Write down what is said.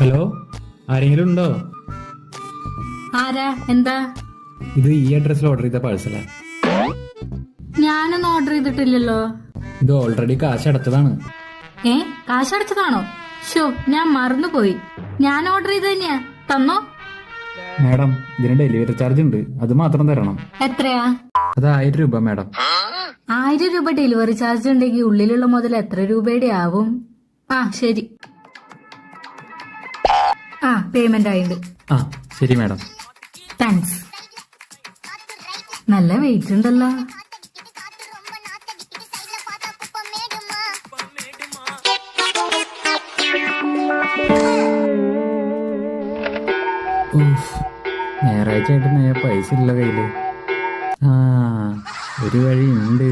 Hello, ആരെങ്കിലും ഉണ്ടോ? ആരാ? എന്താ? ഇത് ഈ അഡ്രസ്സിൽ ഓർഡർ ചെയ്ത പാഴ്സലാ. ഞാനൊന്നും ഓർഡർ ചെയ്തിട്ടില്ലല്ലോ. ഇത് ഓൾറെഡി കാശ് അടച്ചതാണ്. കാശടച്ചതാണോ? ഷോ, ഞാൻ മറന്നുപോയി. ഞാൻ ഓർഡർ ചെയ്ത് തന്നെയാ. തന്നോ? മാഡം, ഇതിന് ഡെലിവറി ചാർജ് ഉണ്ട്, അത് മാത്രം തരണം. എത്രയാ? അത് 1000 രൂപ മാഡം. 1000 രൂപ ഡെലിവറി ചാർജ് ഉണ്ടെങ്കിൽ ഉള്ളിലുള്ള മുതൽ എത്ര രൂപയുടെ ആവും? ശരി. പേയ്മെന്റ് ആയിട്ടുണ്ട്. ശരി മാഡം. താങ്ക്സ്. നല്ല വെയിറ്റ് ഉണ്ടല്ലോ. ഞായറാഴ്ച ആയിട്ട് പൈസ ഇല്ല കയ്യില്. ഒരു വഴി ഉണ്ട്.